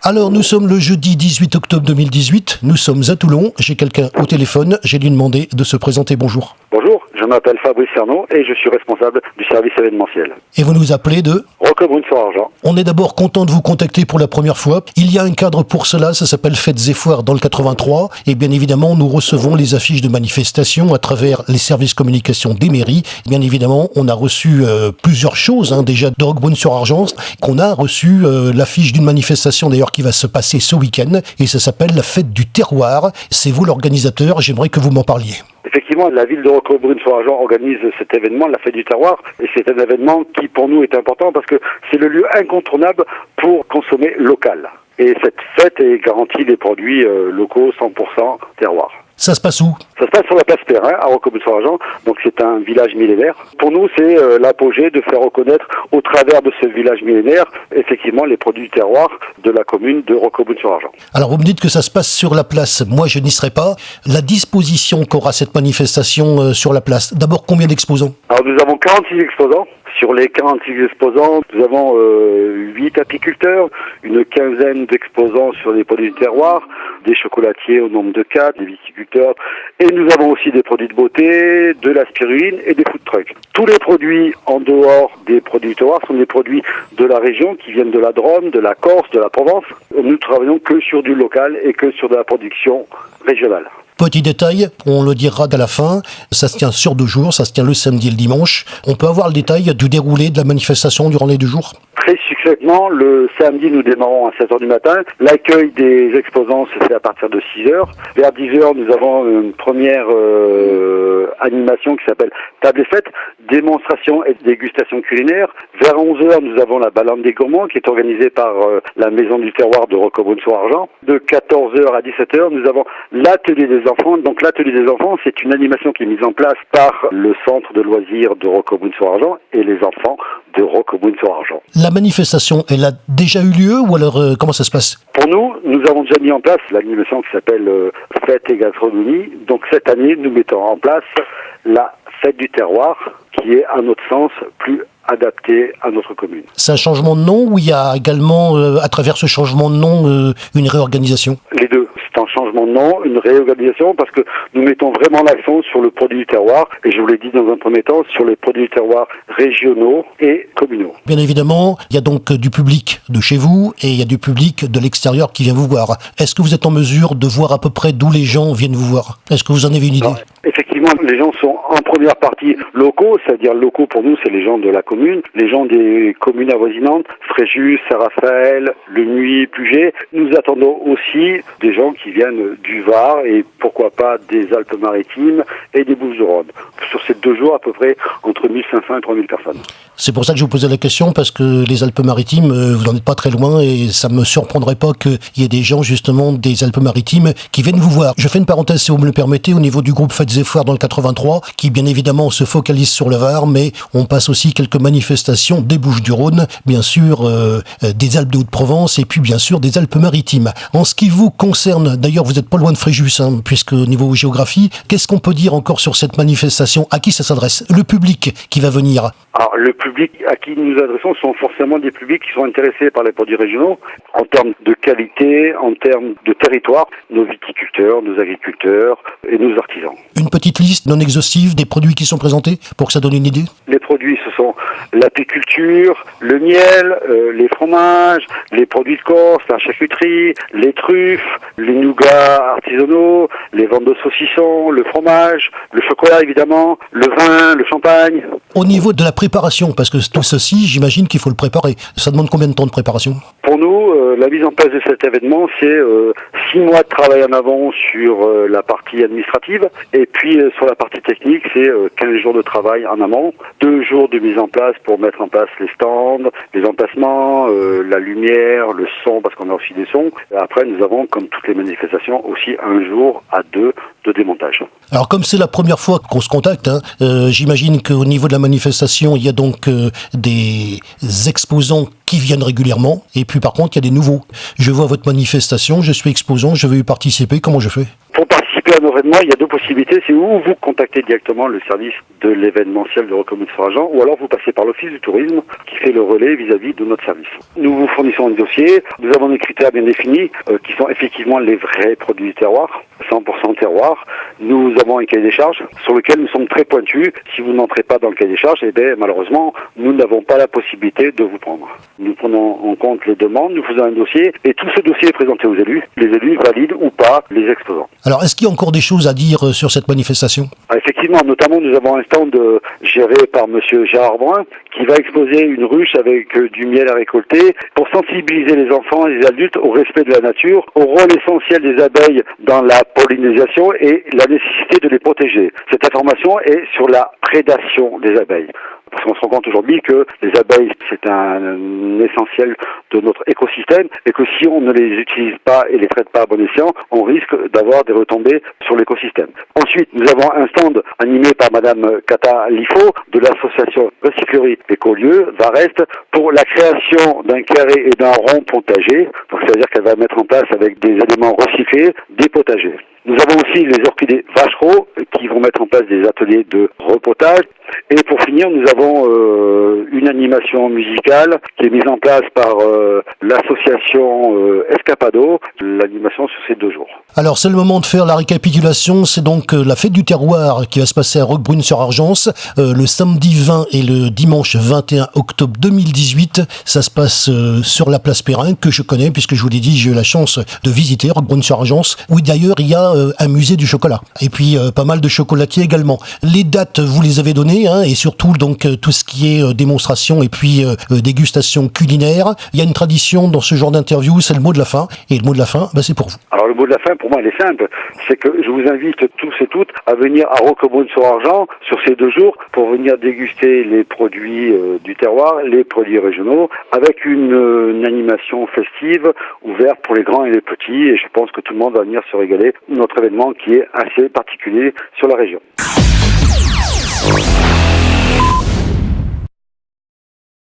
Alors, nous sommes le jeudi 18 octobre 2018. Nous sommes à Toulon. J'ai quelqu'un au téléphone. J'ai lui demandé de se présenter. Bonjour. Bonjour, je m'appelle Fabrice Cerno et je suis responsable du service événementiel. Et vous nous appelez de Roquebrune-sur-Argent. On est d'abord content de vous contacter pour la première fois. Il y a un cadre pour cela, ça s'appelle Fêtes et Foires dans le 83. Et bien évidemment, nous recevons les affiches de manifestations à travers les services communication des mairies. Bien évidemment, on a reçu plusieurs choses déjà de Roquebrune-sur-Argent. Qu'on a reçu l'affiche d'une manifestation d'ailleurs qui va se passer ce week-end. Et ça s'appelle la Fête du Terroir. C'est vous l'organisateur, j'aimerais que vous m'en parliez. Effectivement, la ville de Roquebrune-sur-Argent organise cet événement, la Fête du Terroir, et c'est un événement qui pour nous est important parce que c'est le lieu incontournable pour consommer local. Et cette fête garantit des produits locaux 100% terroir. Ça se passe où? Ça se passe sur la place Perrin, à Roquebrune-sur-Argent, donc c'est un village millénaire. Pour nous, c'est l'apogée de faire reconnaître au travers de ce village millénaire, effectivement, les produits du terroir de la commune de Roquebrune-sur-Argent. Alors vous me dites que ça se passe sur la place, moi je n'y serai pas. La disposition qu'aura cette manifestation sur la place, d'abord combien d'exposants? Alors nous avons 46 exposants. Sur les 46 exposants, nous avons 8 apiculteurs, une quinzaine d'exposants sur les produits du terroir, des chocolatiers au nombre de 4, des viticulteurs, et nous avons aussi des produits de beauté, de la spiruline et des food trucks. Tous les produits en dehors des produits du terroir sont des produits de la région qui viennent de la Drôme, de la Corse, de la Provence. Nous travaillons que sur du local et que sur de la production régionale. Petit détail, on le dira à la fin, ça se tient sur 2 jours, ça se tient le samedi et le dimanche. On peut avoir le détail du déroulé de la manifestation durant les 2 jours? Très succinctement, le samedi, nous démarrons à 7h du matin. L'accueil des exposants se fait à partir de 6h. Vers 10h, nous avons une première animation qui s'appelle Table et Fête, démonstration et dégustation culinaire. Vers 11h, nous avons la balade des gourmands qui est organisée par la Maison du Terroir de Roquebrune-sur-Argent. De 14h à 17h, nous avons l'atelier des enfants. Donc l'atelier des enfants, c'est une animation qui est mise en place par le centre de loisirs de Roquebrune-sur-Argent et les enfants de Roquebrune-sur-Argent. La manifestation, elle a déjà eu lieu ou alors comment ça se passe? Pour nous, nous avons déjà mis en place l'animation qui s'appelle Fête et Gastronomie. Donc cette année, nous mettons en place la Fête du Terroir qui est, à notre sens, plus adapté à notre commune. C'est un changement de nom ou il y a également, à travers ce changement de nom, une réorganisation? Les deux. C'est un changement de nom, une réorganisation, parce que nous mettons vraiment l'accent sur le produit du terroir, et je vous l'ai dit dans un premier temps, sur les produits du terroir régionaux et communaux. Bien évidemment, il y a donc du public de chez vous, et il y a du public de l'extérieur qui vient vous voir. Est-ce que vous êtes en mesure de voir à peu près d'où les gens viennent vous voir? Est-ce que vous en avez une idée? Alors, effectivement, les gens sont en première partie locaux, c'est-à-dire locaux pour nous, c'est les gens de la commune, les gens des communes avoisinantes, Fréjus, Saint-Raphaël, Le Muy, Puget. Nous attendons aussi des gens qui viennent du Var et pourquoi pas des Alpes-Maritimes et des Bouches-du-Rhône. Sur ces 2 jours, à peu près entre 1500 et 3000 personnes. C'est pour ça que je vous posais la question, parce que les Alpes-Maritimes, vous n'en êtes pas très loin et ça me surprendrait pas qu'il y ait des gens justement des Alpes-Maritimes qui viennent vous voir. Je fais une parenthèse si vous me le permettez au niveau du groupe Fêtes et Foires dans le 83 qui bien évidemment se focalise sur le Var, mais on passe aussi quelques manifestations des Bouches-du-Rhône, bien sûr des Alpes de Haute-Provence et puis bien sûr des Alpes-Maritimes. En ce qui vous concerne, d'ailleurs vous n'êtes pas loin de Fréjus, puisque au niveau géographie, qu'est-ce qu'on peut dire encore sur cette manifestation? À qui ça s'adresse? Le public qui va venir? Alors, le public à qui nous nous adressons sont forcément des publics qui sont intéressés par les produits régionaux en termes de qualité, en termes de territoire, nos viticulteurs, nos agriculteurs et nos artisans. Une petite liste non exhaustive des produits qui sont présentés pour que ça donne une idée? Les produits, ce sont l'apiculture, le miel, les fromages, les produits de Corse, la charcuterie, les truffes, les nougats artisanaux, les ventes de saucissons, le fromage, le chocolat évidemment, le vin, le champagne. Au niveau de la préparation, parce que tout ceci, j'imagine qu'il faut le préparer. Ça demande combien de temps de préparation? Pour nous, la mise en place de cet événement, c'est 6 mois de travail en avant sur la partie administrative, et puis sur la partie technique, c'est 15 jours de travail en amont, 2 jours de mise en place pour mettre en place les stands, les emplacements, la lumière, le son, parce qu'on a aussi des sons. Et après, nous avons, comme toutes les manifestations, aussi 1 jour à 2 de démontage. Alors comme c'est la première fois qu'on se contacte, j'imagine qu'au niveau de la manifestation, il y a donc des exposants qui viennent régulièrement, et puis par contre il y a des nouveaux. Je vois votre manifestation, je suis exposant, je veux y participer, comment je fais? Pour participer à nos l'événement, il y a deux possibilités. C'est ou vous contactez directement le service de l'événementiel de Recommunes-sur-Argent, ou alors vous passez par l'Office du tourisme qui fait le relais vis-à-vis de notre service. Nous vous fournissons un dossier. Nous avons des critères bien définis qui sont effectivement les vrais produits du terroir, 100% terroir. Nous avons un cahier des charges sur lequel nous sommes très pointus. Si vous n'entrez pas dans le cahier des charges, malheureusement, nous n'avons pas la possibilité de vous prendre. Nous prenons en compte les demandes, nous faisons un dossier et tout ce dossier est présenté aux élus. Les élus valident ou pas les exposants. Alors, est-ce qu'il y a encore des choses à dire sur cette manifestation? Effectivement, notamment, nous avons un stand géré par monsieur Gérard Brun qui va exposer une ruche avec du miel à récolter pour sensibiliser les enfants et les adultes au respect de la nature, au rôle essentiel des abeilles dans la pollinisation et la nécessité de les protéger. Cette information est sur la prédation des abeilles. Parce qu'on se rend compte aujourd'hui que les abeilles, c'est un essentiel de notre écosystème et que si on ne les utilise pas et les traite pas à bon escient, on risque d'avoir des retombées sur l'écosystème. Ensuite, nous avons un stand animé par madame Kata Lifo de l'association Recyclerie Écolieu, Varest, pour la création d'un carré et d'un rond potager. Donc, c'est-à-dire qu'elle va mettre en place avec des éléments recyclés des potagers. Nous avons aussi les orchidées Vachereau qui vont mettre en place des ateliers de repotage. Et pour finir, nous avons une animation musicale qui est mise en place par l'association Escapado, l'animation sur ces 2 jours. Alors, c'est le moment de faire la récapitulation. C'est donc la fête du terroir qui va se passer à Roquebrune-sur-Argence le samedi 20 et le dimanche 21 octobre 2018. Ça se passe sur la place Perrin, que je connais, puisque je vous l'ai dit, j'ai eu la chance de visiter Roquebrune-sur-Argence, où d'ailleurs il y a un musée du chocolat. Et puis pas mal de chocolatiers également. Les dates, vous les avez données, et surtout donc tout ce qui est démonstration et puis dégustation culinaire. Il y a une tradition dans ce genre d'interview, c'est le mot de la fin. Et le mot de la fin, c'est pour vous. Alors le mot de la fin, pour moi, il est simple. C'est que je vous invite tous et toutes à venir à Roquebrune-sur-Argent sur ces 2 jours pour venir déguster les produits du terroir, les produits régionaux, avec une animation festive ouverte pour les grands et les petits. Et je pense que tout le monde va venir se régaler. Notre événement qui est assez particulier sur la région.